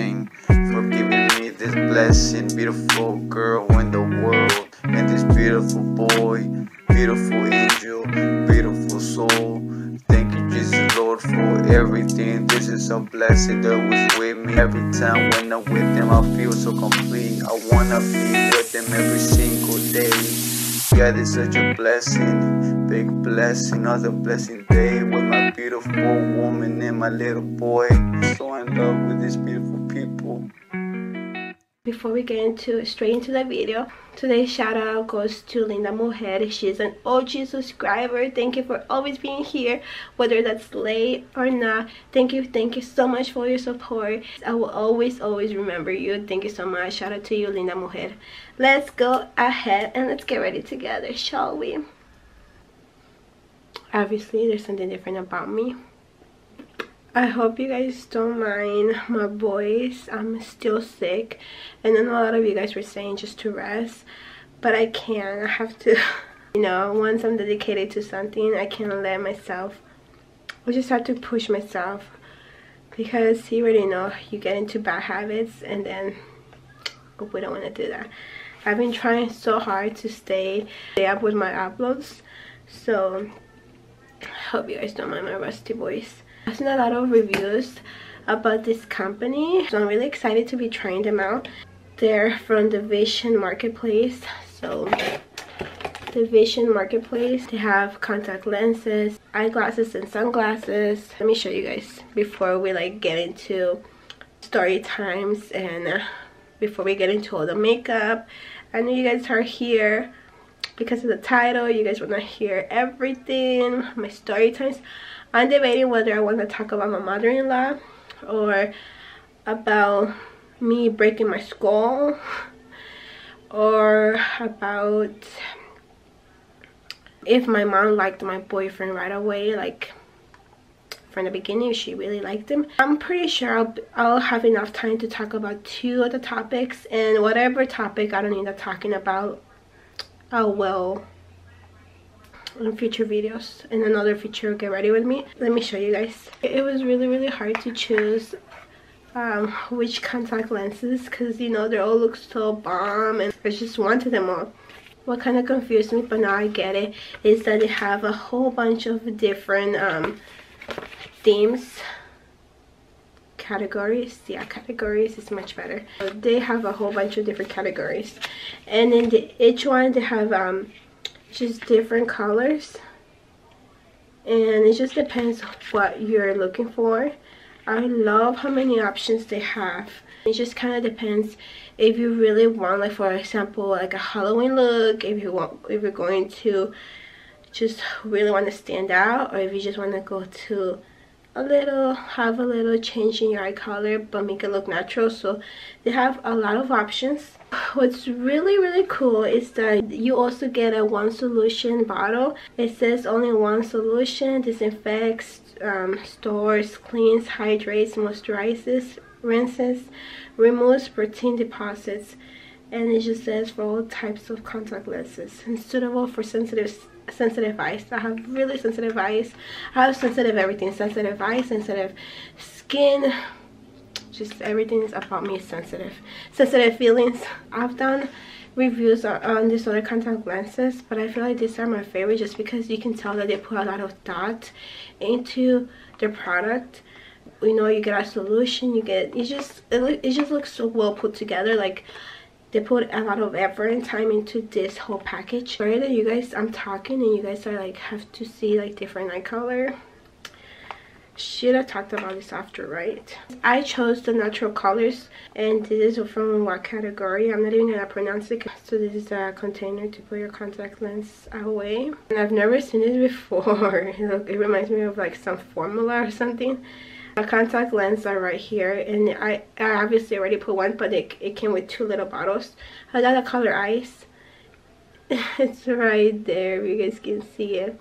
blessing, for giving me this blessing. Beautiful girl in the world, and this beautiful boy, beautiful angel, beautiful soul. Thank you, Jesus, Lord, for everything. This is a blessing that was with me. Every time when I'm with them, I feel so complete. I wanna be with them every single day. God is such a blessing, big blessing, another blessing day with my beautiful woman and my little boy. So in love with these beautiful people. Before we get straight into the video, today's shout out goes to Linda Mujer. She's an OG subscriber. Thank you for always being here, whether that's late or not. Thank you so much for your support. I will always remember you. Thank you so much. Shout out to you, Linda Mujer. Let's go ahead and let's get ready together, shall we? Obviously there's something different about me. I hope you guys don't mind my voice. I'm still sick, and I know a lot of you guys were saying just to rest, but I can't. I have to, you know, once I'm dedicated to something, I can't let myself, I just have to push myself, because you already know you get into bad habits and then we don't want to do that. I've been trying so hard to stay up with my uploads, so I hope you guys don't mind my rusty voice. I've seen a lot of reviews about this company, so I'm really excited to be trying them out. They're from the Vision Marketplace. So the Vision Marketplace, they have contact lenses, eyeglasses, and sunglasses. Let me show you guys before we get into story times and before we get into all the makeup. I know you guys are here because of the title. You guys want to hear everything, my story times. I'm debating whether I want to talk about my mother-in-law or about me breaking my skull, or about if my mom liked my boyfriend right away, like from the beginning, if she really liked him. I'm pretty sure I'll have enough time to talk about 2 of the topics, and whatever topic I don't end up talking about, I will in future videos. In another future, get ready with me. Let me show you guys. It was really hard to choose which contact lenses, because you know they all look so bomb and I just wanted them all. What kind of confused me, but now I get it, is that they have a whole bunch of different themes, categories. Yeah, categories is much better. They have a whole bunch of different categories, and in each one they have just different colors, and it just depends on what you're looking for. I love how many options they have. It just kind of depends if you really want, like for example, like a Halloween look, if you're going to just really want to stand out, or if you just want to go to have a little change in your eye color but make it look natural. So they have a lot of options. What's really cool is that you also get a 1 solution bottle. It says only 1 solution: disinfects, stores, cleans, hydrates, moisturizes, rinses, removes protein deposits, and it just says for all types of contact lenses and suitable for sensitive eyes. I have really sensitive eyes. I have sensitive everything: sensitive eyes, sensitive skin, just everything is about me is sensitive feelings. I've done reviews on these other contact lenses, but I feel like these are my favorite just because you can tell that they put a lot of thought into their product. You know, you get a solution, you get, it just looks so well put together. Like they put a lot of effort and time into this whole package. Sorry that you guys, I'm talking and you guys are like have to see like different eye color. Should have talked about this after, right? I chose the natural colors, and this is from what category? I'm not even gonna pronounce it. So this is a container to put your contact lens away, and I've never seen this before. Look, it reminds me of like some formula or something. The contact lens are right here, and I obviously already put one, but it came with 2 little bottles. I got the color ice. It's right there, you guys can see it.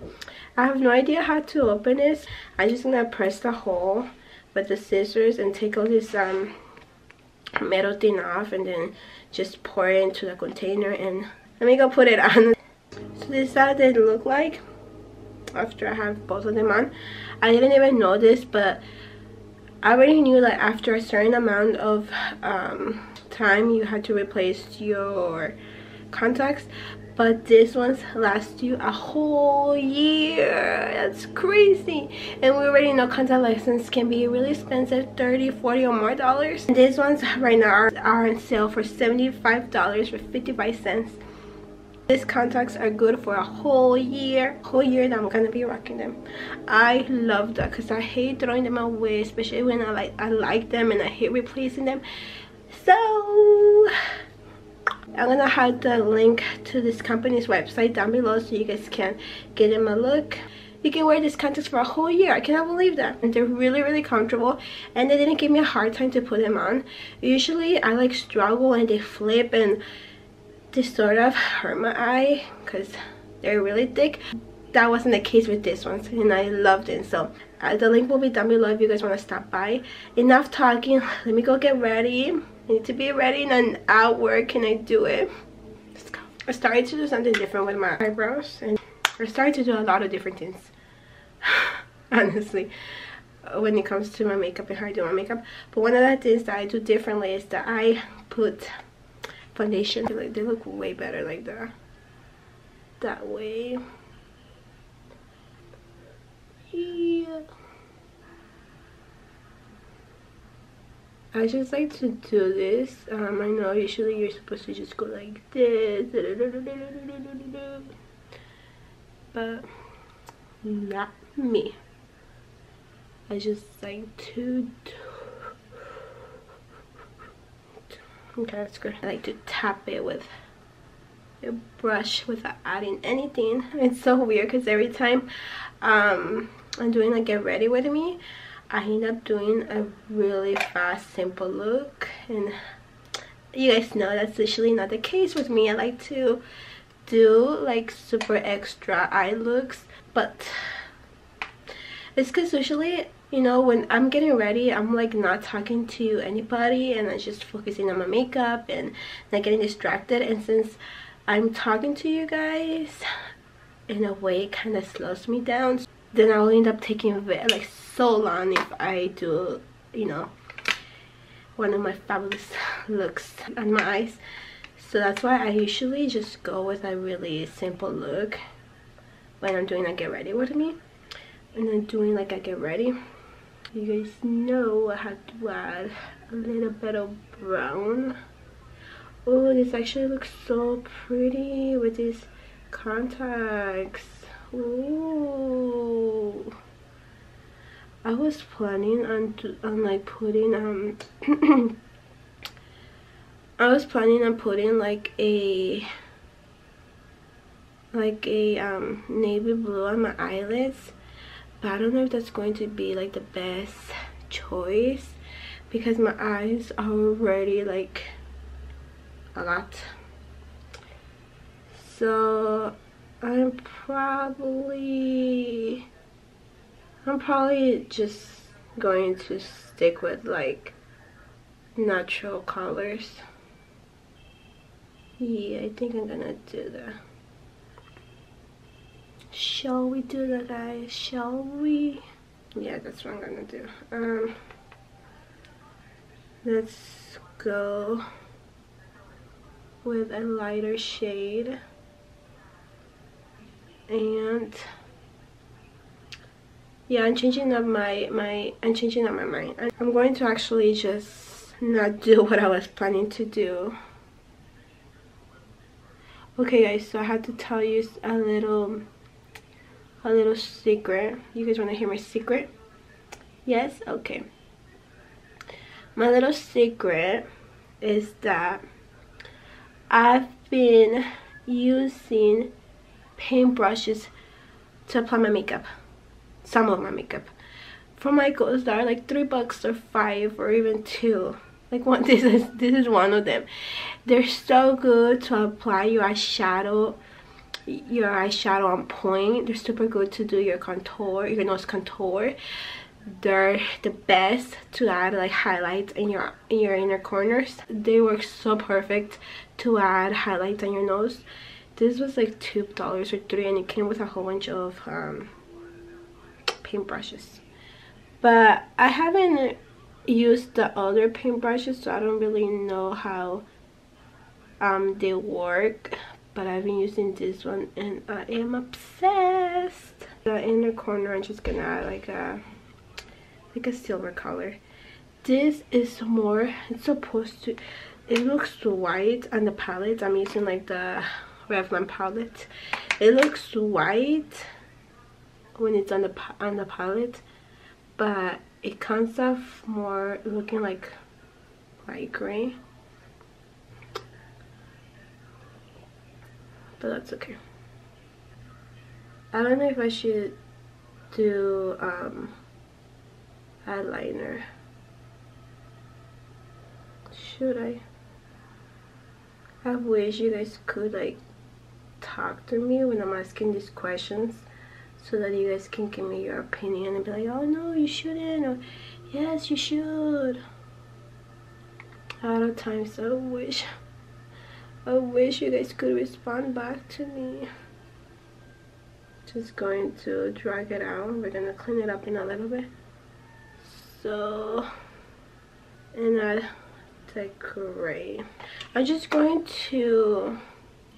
I have no idea how to open this. I'm just gonna press the hole with the scissors and take all this metal thing off, and then just pour it into the container, and let me go put it on. So this is how they look like after I have both of them on. I didn't even know this, but I already knew that after a certain amount of time you had to replace your contacts, but this one's last you a whole year. That's crazy. And we already know contact lenses can be really expensive, 30, 40 or more dollars. And these ones right now are on sale for $75 for 55 cents. These contacts are good for a whole year that I'm gonna be rocking them. I love that because I hate throwing them away, especially when I like them and I hate replacing them. So I'm gonna have the link to this company's website down below so you guys can get them a look. You can wear these contacts for a whole year. I cannot believe that. And they're really comfortable, and they didn't give me a hard time to put them on. Usually I like struggle and they flip and they sort of hurt my eye because they're really thick. That wasn't the case with this one, and I loved it. So the link will be down below if you guys want to stop by. Enough talking, let me go get ready. I need to be ready in an hour. Can I do it? Let's go. I started to do something different with my eyebrows, and I started to do a lot of different things honestly when it comes to my makeup and how I do my makeup. But one of the things that I do differently is that I put foundation. They look way better like that way. Yeah. I just like to do this. I know usually you're supposed to just go like this, but not me. I just like to okay, that's good. I like to tap it with a brush without adding anything. It's so weird because every time I'm doing a get ready with me, I end up doing a really fast simple look, and you guys know that's usually not the case with me. I like to do like super extra eye looks, but it's because usually, you know, when I'm getting ready, I'm like not talking to anybody and I'm just focusing on my makeup and not getting distracted. And since I'm talking to you guys, in a way it kind of slows me down. Then I'll end up taking like so long if I do, you know, one of my fabulous looks on my eyes. So that's why I usually just go with a really simple look when I'm doing a get ready with me. And then doing like a get ready, you guys know I have to add a little bit of brown. Oh, this actually looks so pretty with these contacts. Ooh, I was planning on like putting I was planning on putting like a navy blue on my eyelids, but I don't know if that's going to be like the best choice because my eyes are already like a lot. So I'm probably just going to stick with like natural colors. Yeah, I think I'm gonna do that. Shall we do that, guys? Shall we? Yeah, that's what I'm gonna do. Let's go with a lighter shade, and yeah, I'm changing up my mind. I'm going to actually just not do what I was planning to do. Okay guys, so I had to tell you a little secret. You guys want to hear my secret? Yes? Okay. My little secret is that I've been using paintbrushes to apply my makeup. Some of my makeup. For my goals that are like $3 or $5 or even $2. Like one, this is one of them. They're so good to apply your eyeshadow on point. They're super good to do your contour, your nose contour. They're the best to add like highlights in your inner corners. They work so perfect to add highlights on your nose. This was like $2 or $3, and it came with a whole bunch of paintbrushes. But I haven't used the other paintbrushes, so I don't really know how they work, but I've been using this one and I am obsessed. The inner corner, I'm just gonna add like a silver color. This is more, it's supposed to, it looks white on the palette. I'm using like the Revlon palette. It looks white when it's on the palette, but it comes off more looking like light gray, but that's okay. I don't know if I should do eyeliner. Should I wish you guys could like talk to me when I'm asking these questions, so that you guys can give me your opinion and be like, oh no, you shouldn't, or yes, you should. A lot of times I wish you guys could respond back to me. Just going to drag it out. We're gonna clean it up in a little bit. So, and I decorate. I'm just going to,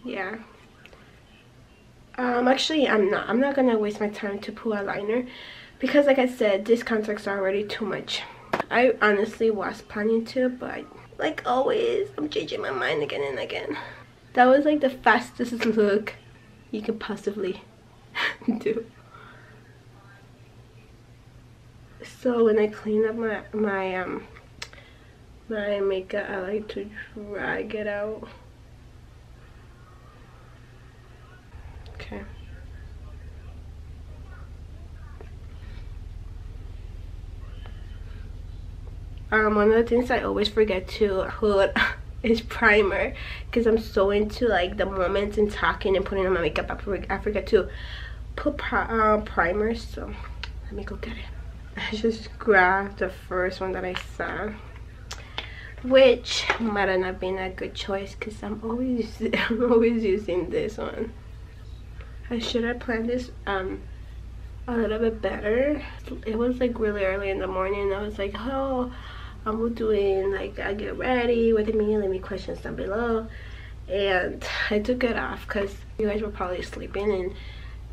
yeah. Actually, I'm not gonna waste my time to put eyeliner, because like I said, these contacts are already too much. I honestly was planning to, but like always, I'm changing my mind again and again. That was like the fastest look you could possibly do. So when I clean up my makeup, I like to drag it out. Okay. One of the things I always forget to put is primer, because I'm so into like the moments and talking and putting on my makeup. I forget to put primer, so let me go get it. I just grabbed the first one that I saw, which might not have been a good choice, because I'm always using this one. I should have planned this a little bit better. It was like really early in the morning. I was like, oh, I'm doing like, I get ready with me, leave me questions down below, and I took it off because you guys were probably sleeping and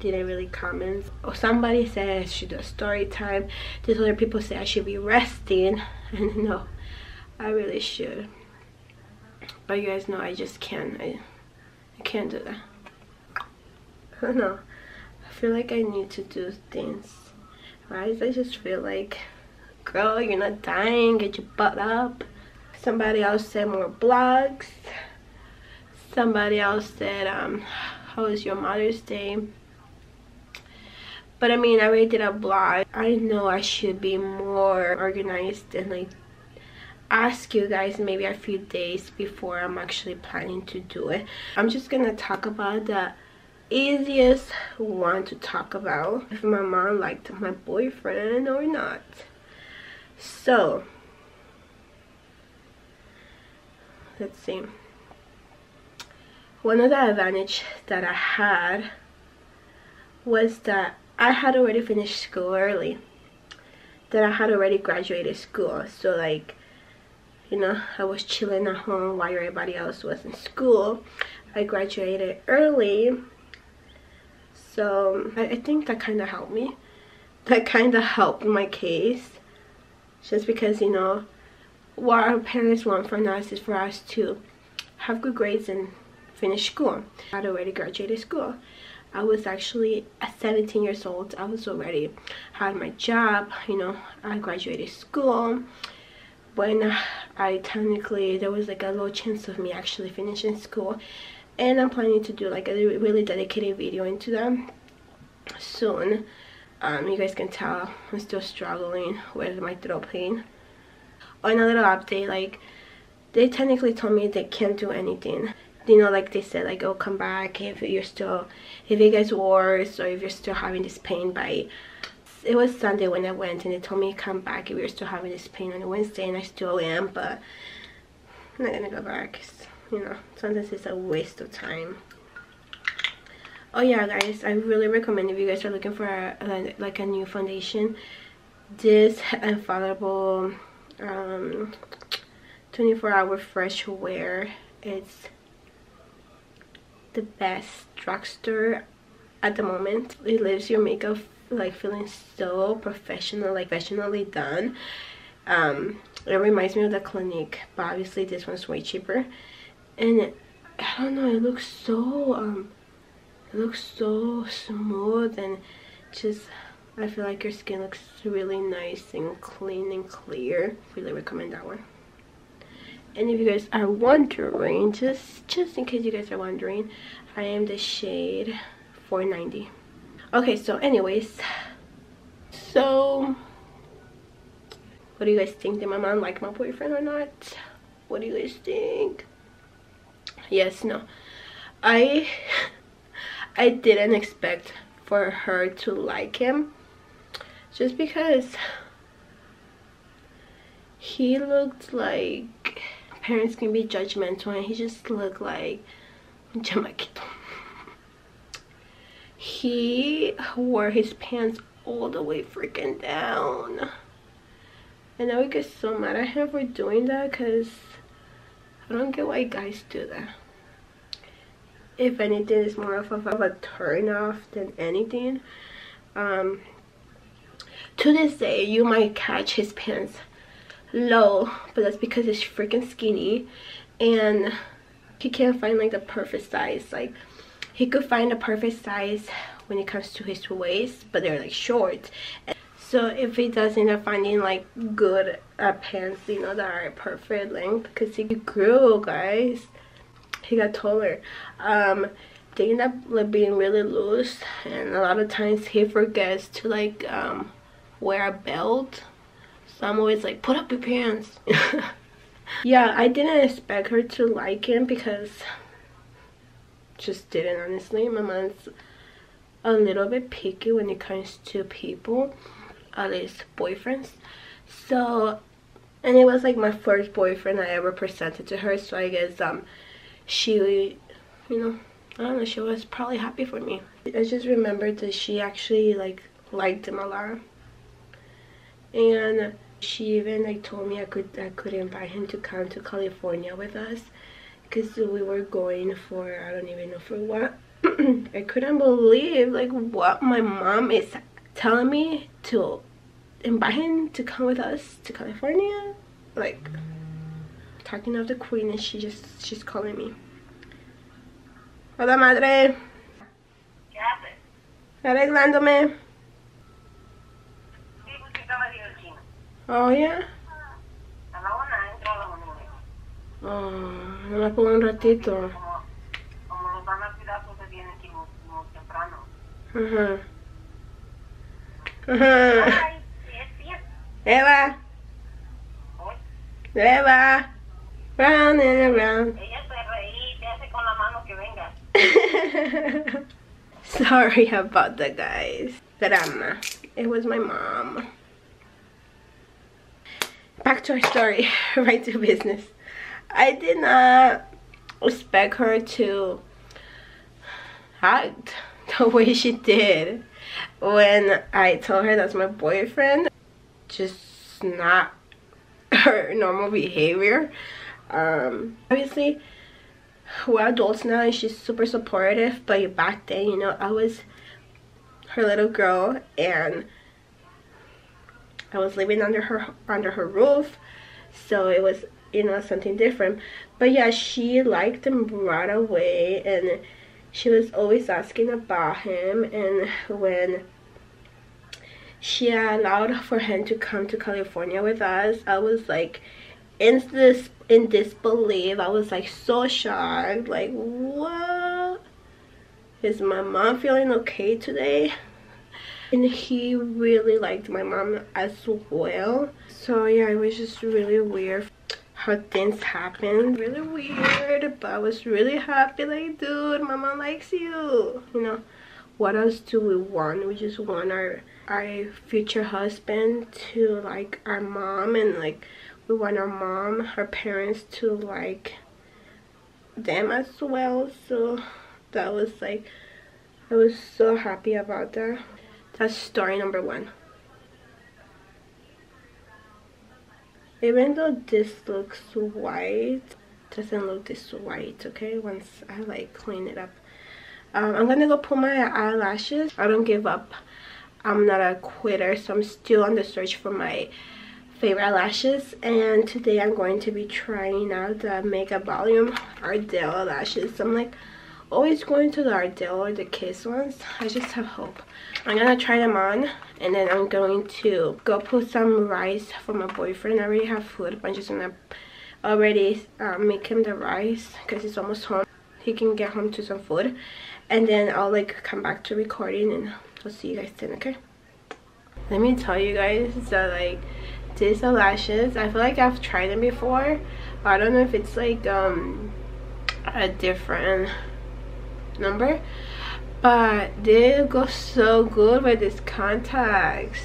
didn't really comment. Oh, somebody said I should do a story time. These other people say I should be resting, and no, I really should, but you guys know I just can't. I can't do that. I don't know, I feel like I need to do things, right? I just feel like, girl, you're not dying, get your butt up. Somebody else said more blogs. Somebody else said how was your Mother's Day? But I mean, I already did a blog. I know I should be more organized and like ask you guys maybe a few days before I'm actually planning to do it. I'm just gonna talk about the easiest one to talk about, if my mom liked my boyfriend or not. So let's see. One of the advantages that I had was that I had already finished school early, that I had already graduated school. So like, you know, I was chilling at home while everybody else was in school. I graduated early, so I think that kind of helped me. That kind of helped my case, just because, you know, what our parents want from us is for us to have good grades and finish school. I had already graduated school. I was actually at 17 years old. I was already had my job, you know, I graduated school. When I technically, there was like a low chance of me actually finishing school, and I'm planning to do like a really dedicated video into them soon. You guys can tell I'm still struggling with my throat pain. On a little update, like, they technically told me they can't do anything. You know, like they said, like, oh, come back if it gets worse, or if you're still having this pain by, it was Sunday when I went, and they told me come back if you're still having this pain on Wednesday, and I still am, but I'm not gonna go back. You know, sometimes it's a waste of time. Oh yeah, guys, I really recommend, if you guys are looking for like a new foundation, this infallible um 24-hour fresh wear. It's the best drugstore at the moment. It leaves your makeup like feeling so professional, like professionally done. It reminds me of the Clinique, but obviously this one's way cheaper. And I don't know, it looks so smooth, and just I feel like your skin looks really nice and clean and clear. Really recommend that one. And if you guys are wondering, just in case you guys are wondering, I am the shade 490. Okay, so anyways, so what do you guys think? Did my mom like my boyfriend or not? What do you guys think? Yes, no, I didn't expect for her to like him, just because he looked like, parents can be judgmental, and he just looked like un chamaquito. He wore his pants all the way freaking down, and I would get so mad at him for doing that, because I don't get why guys do that. If anything, it's more of a turn off than anything. To this day, you might catch his pants low, but that's because it's freaking skinny, and he can't find like the perfect size. Like, he could find the perfect size when it comes to his waist, but they're like short. So if he does end up finding like good pants, you know, that are perfect length, because he grew, guys, he got taller. They end up like being really loose, and a lot of times he forgets to like wear a belt. So I'm always like, put up your pants. Yeah, I didn't expect her to like him, because just didn't, honestly. My mom's a little bit picky when it comes to people, at least boyfriends. So, and it was like my first boyfriend I ever presented to her, so I guess she, you know, I don't know, she was probably happy for me. I just remembered that she actually like liked him a lot, and she even like told me I could invite him to come to California with us, because we were going for, I don't even know for what. I couldn't believe like what my mom is telling me, to invite him to come with us to California. Like, talking of the queen, and she's calling me. Hola, madre. ¿Qué haces? Arreglándome. Sí, porque estaba divertido. Oh, yeah. A la una entro a la mañana. Oh, no me pongo un ratito. Como los van a cuidar, pues se vienen aquí muy temprano. Ajá. Ajá. Ay, es cierto. Eva. Hoy, Eva. Round and around. ella se reí y te hace con la mano que venga. Sorry about that, guys. Drama. It was my mom. Back to our story. Right to business. I did not expect her to act the way she did when I told her that's my boyfriend. Just not her normal behavior. Obviously we're adults now, and she's super supportive, but back then, you know, I was her little girl, and I was living under her roof, so it was, you know, something different. But yeah, she liked him right away, and she was always asking about him. And when she allowed for him to come to California with us, I was like in disbelief. I was like so shocked, like, what? Is my mom feeling okay today? And he really liked my mom as well. So yeah, it was just really weird how things happened. Really weird, but I was really happy, like, dude, my mom likes you. You know, what else do we want? We just want our future husband to like our mom, and like we want our mom, her parents, to like them as well. So that was like, I was so happy about that. That's story number 1. even though this looks white, it doesn't look this white, okay, once I like clean it up. I'm gonna go put my eyelashes. I don't give up. I'm not a quitter, so I'm still on the search for my favorite lashes, and today I'm going to be trying out the Mega Volume Ardell lashes. I'm like always going to the Ardell or the Kiss ones. I just have hope. I'm gonna try them on, and then I'm going to go put some rice for my boyfriend. I already have food, but I'm just gonna already make him the rice because he's almost home. He can get home to some food, and then I'll like come back to recording, and I'll see you guys then, okay? Let me tell you guys that like these eyelashes, I feel like I've tried them before, but I don't know if it's like a different number, but they go so good with these contacts.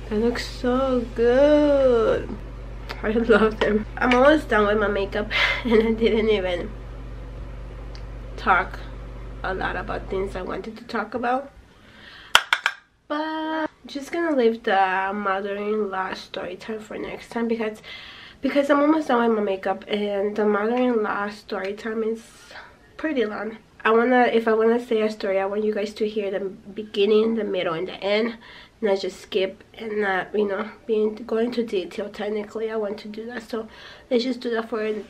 They look so good. I love them. I'm almost done with my makeup, and I didn't even talk a lot about things I wanted to talk about, but I'm just gonna leave the mother-in-law story time for next time because I'm almost done with my makeup, and the mother-in-law story time is pretty long. If I wanna say a story, I want you guys to hear the beginning, the middle, and the end, not just skip and not, you know, going into detail. Technically I want to do that, so let's just do that for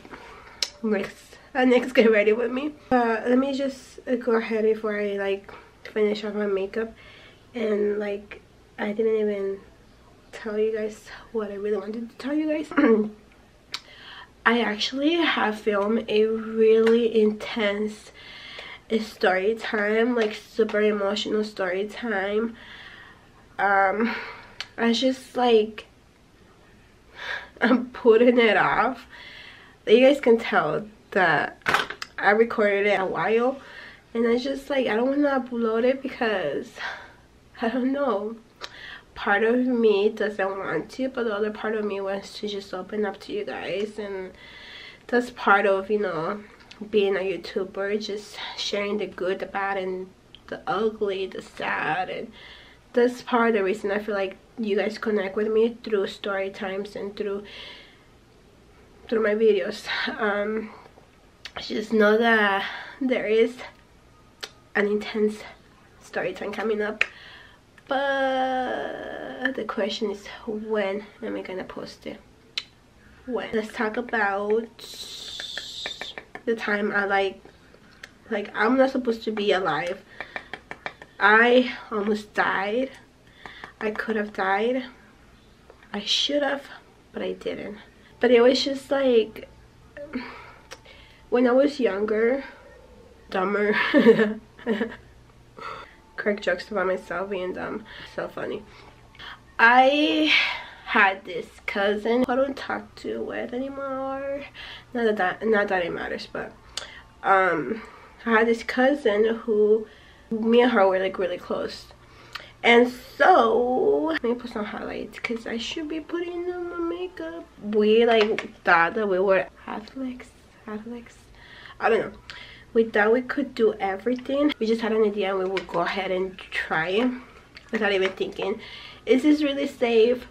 next get ready with me. Let me just go ahead before I like finish off my makeup, and like I didn't even tell you guys what I really wanted to tell you guys. I actually have filmed a really intense story time, like super emotional story time. I just like I'm putting it off. You guys can tell that I recorded it a while, and I just like I don't want to upload it because I don't know, part of me doesn't want to, but the other part of me wants to just open up to you guys, and that's part of, you know, being a YouTuber, just sharing the good, the bad, and the ugly, the sad. And that's part of the reason I feel like you guys connect with me through story times and through my videos. Just know that there is an intense story time coming up, but the question is, when am I gonna post it? When? Let's talk about the time I like I'm not supposed to be alive. I almost died. I could have died. I should have, but I didn't. But it was just like when I was younger, dumber. Crack jokes about myself being dumb. So funny. I had this cousin who I don't talk to with anymore. Not that it matters, but I had this cousin who me and her were like really close. And so let me put some highlights because I should be putting on my makeup. We like thought that we were athletes. I don't know. We thought we could do everything. We just had an idea and we would go ahead and try it without even thinking, is this really safe?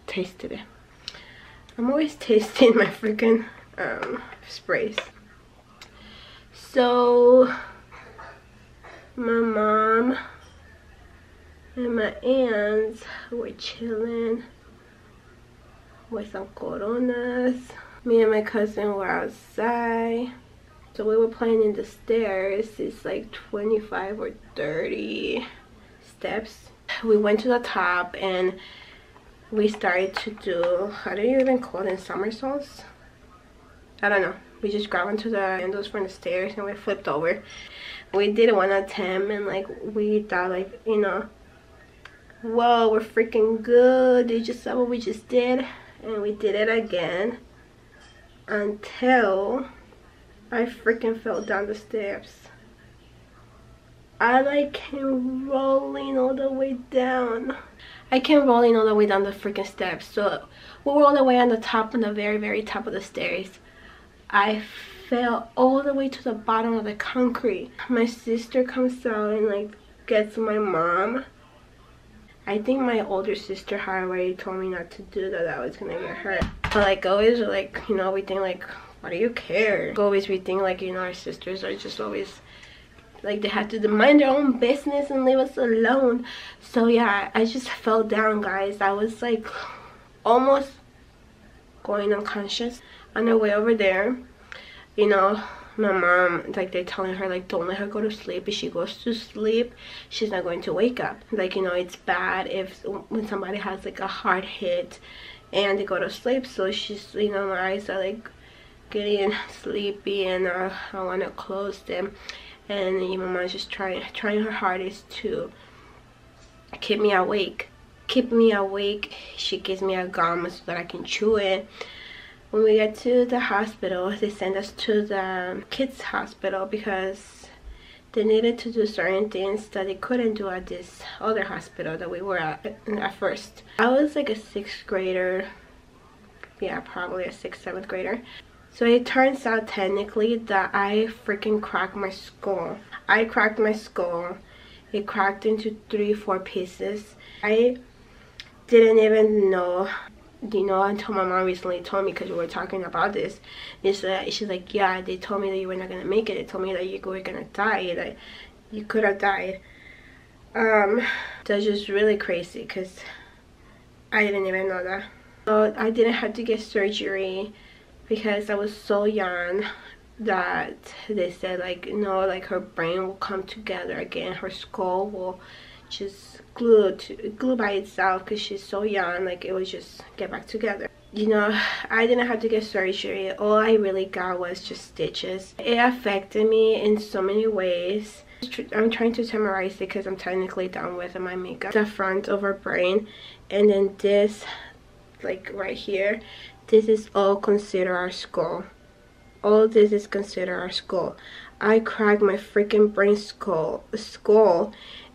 Tasted it. I'm always tasting my freaking sprays. So my mom and my aunts were chilling with some coronas. Me and my cousin were outside, so we were playing in the stairs. It's like 25 or 30 steps. We went to the top and we started to do, how do you even call them, somersaults? I don't know. We just grabbed onto the handles from the stairs and we flipped over. We did 1 at 10, and like we thought, like, you know, whoa, we're freaking good. They just saw what we just did, and we did it again until I freaking fell down the steps. I like came rolling all the way down. I came rolling all the way down the freaking steps. So we were all the way on the top, on the very top of the stairs. I fell all the way to the bottom of the concrete. My sister comes out and like gets my mom, I think my older sister had already told me not to do that, I was gonna get hurt. But like always, like, you know, we think like, why do you care? Always we think like, you know, our sisters are just always like they have to mind their own business and leave us alone. So yeah, I just fell down, guys. I was like almost going unconscious on the way over there. You know, my mom, like, they're telling her like, don't let her go to sleep. If she goes to sleep, she's not going to wake up. Like, you know, it's bad if when somebody has like a hard hit and they go to sleep. So she's, you know, my eyes are like getting sleepy and I want to close them. And my mom's just trying her hardest to keep me awake. She gives me a gum so that I can chew it. When we get to the hospital, they send us to the kids hospital because they needed to do certain things that they couldn't do at this other hospital that we were at first. I was like a 6th grader. Yeah, probably a 6th, 7th grader. So it turns out technically that I freaking cracked my skull. I cracked my skull. It cracked into 3-4 pieces. I didn't even know, you know, until my mom recently told me, because we were talking about this. She's like, yeah, they told me that you were not gonna make it. They told me that you were gonna die, that you could have died. That's just really crazy because I didn't even know that. So I didn't have to get surgery because I was so young that they said like, no, like her brain will come together again, her skull will just glue by itself because she's so young, like it would just get back together. You know, I didn't have to get surgery. All I really got was just stitches. It affected me in so many ways. I'm trying to summarize it because I'm technically done with my makeup. The front of her brain, and then this, like right here, this is all considered our skull. All this is considered our skull. I cracked my freaking brain skull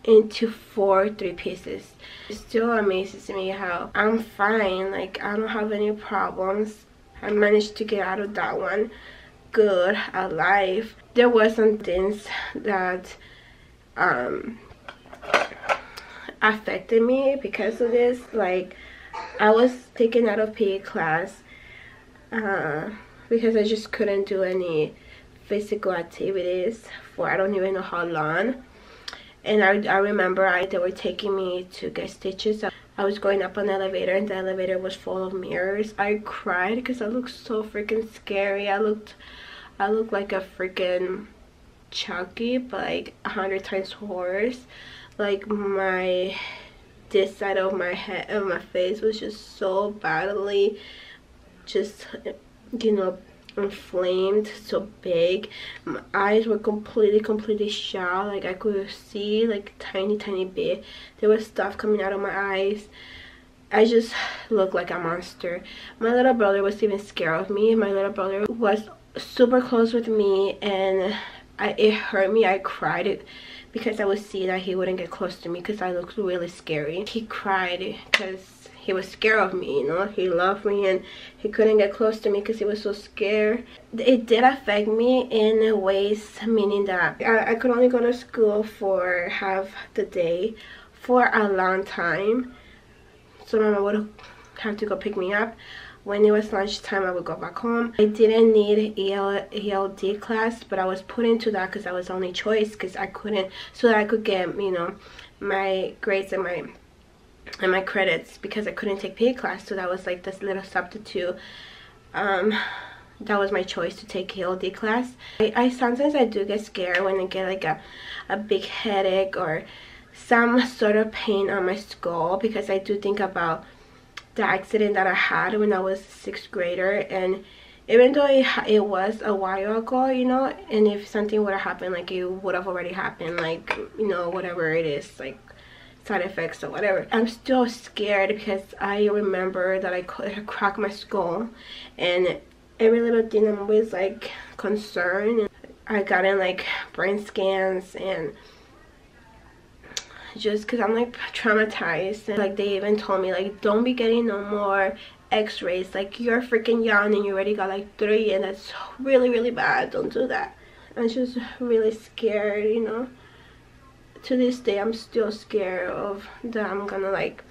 into 3 pieces. It still amazes me how I'm fine. Like, I don't have any problems. I managed to get out of that one good, alive. There were some things that affected me because of this. Like, I was taken out of PE class because I just couldn't do any physical activities for I don't even know how long. And I remember they were taking me to get stitches. I was going up an elevator and the elevator was full of mirrors. I cried because I looked so freaking scary. I looked like a freaking Chucky, but like 100 times worse. Like this side of my head, of my face was just so badly, just, you know, inflamed, so big. My eyes were completely shut. Like I could see like tiny bit. There was stuff coming out of my eyes. I just looked like a monster. My little brother was even scared of me. My little brother was super close with me and it hurt me. I cried because I would see that he wouldn't get close to me because I looked really scary. He cried because he was scared of me, you know. He loved me and he couldn't get close to me because he was so scared. It did affect me in ways, meaning that I could only go to school for half the day for a long time. So mama would have to go pick me up. When it was lunchtime, I would go back home. I didn't need ELD class, but I was put into that because that was the only choice, because I couldn't, so that I could get, you know, my grades and my credits, because I couldn't take PE class. So that was like this little substitute. That was my choice to take ELD class. I sometimes I do get scared when I get like a big headache or some sort of pain on my skull, because I do think about the accident that I had when I was a 6th grader. And even though it was a while ago, you know, and if something would have happened, like it would have already happened, like, you know, whatever it is, like side effects or whatever, I'm still scared because I remember that I cracked my skull, and every little thing I'm always like concerned. I got in like brain scans, and just because I'm like traumatized. And like they even told me like, don't be getting no more x-rays, like you're freaking young and you already got like 3 and that's really bad, don't do that. I'm just really scared, you know. to this day I'm still scared of that I'm gonna like,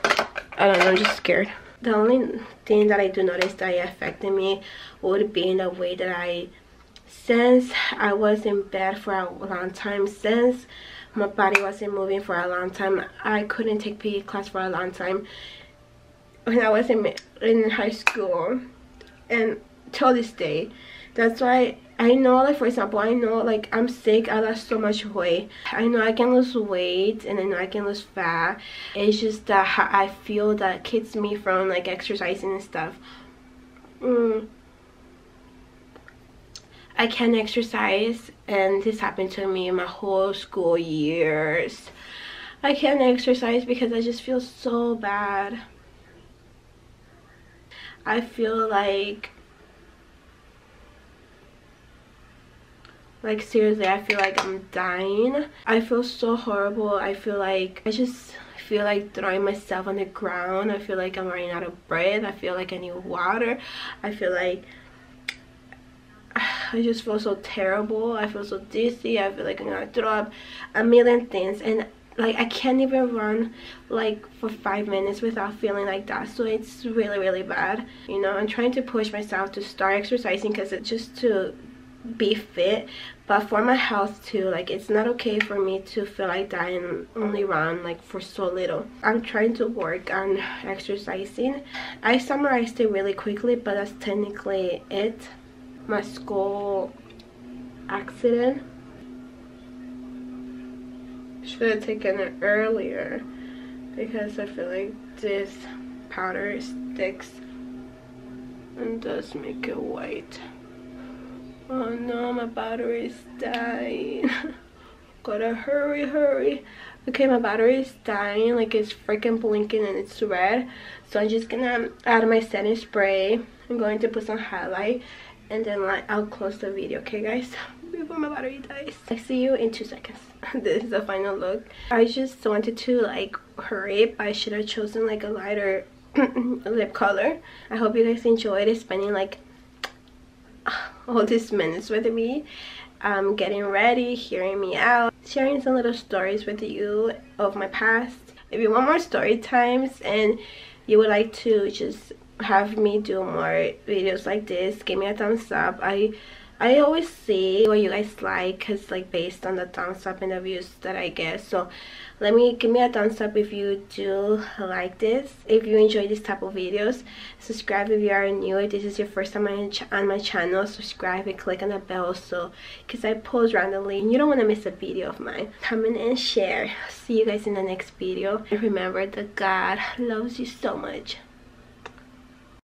I don't know, I'm just scared. The only thing that I do notice that affected me would be in the way that since I was in bed for a long time, since my body wasn't moving for a long time, I couldn't take PE class for a long time when I was in high school, and till this day. That's why I know, like, for example, I know, like, I'm sick, I lost so much weight. I know I can lose weight, and I know I can lose fat. It's just that I feel that keeps me from, like, exercising and stuff. I can't exercise, and this happened to me in my whole school years. I can't exercise because I just feel so bad. I feel like seriously, I feel like I'm dying. I feel so horrible. I just feel like throwing myself on the ground. I feel like I'm running out of breath. I feel like I need water. I feel like I just feel so terrible. I feel so dizzy. I feel like I'm gonna throw up, a million things, and like I can't even run like for 5 minutes without feeling like that. So it's really, really bad. You know, I'm trying to push myself to start exercising because it's just to be fit, but for my health too. Like, it's not okay for me to feel like that and only run like for so little. I'm trying to work on exercising. I summarized it really quickly, but that's technically it. My skull accident, should have taken it earlier because I feel like this powder sticks and does make it white. Oh no, my battery is dying. Gotta hurry. Okay, my battery is dying. Like, it's freaking blinking and it's red. So I'm just gonna add my setting spray. I'm going to put some highlight, and then like I'll close the video, okay guys, before my battery dies. I see you in 2 seconds. This is the final look. I just wanted to like hurry, but I should have chosen like a lighter lip color. I hope you guys enjoyed spending like all these minutes with me, getting ready, hearing me out, sharing some little stories with you of my past. If you want more story times and you would like to just have me do more videos like this, give me a thumbs up. I always see what you guys like, because like based on the thumbs up and the views that I get. So give me a thumbs up if you do like this. If you enjoy this type of videos, subscribe if you are new. If this is your first time on my channel, subscribe and click on the bell, so because I post randomly and you don't want to miss a video of mine. Comment and share. See you guys in the next video, and remember that God loves you so much.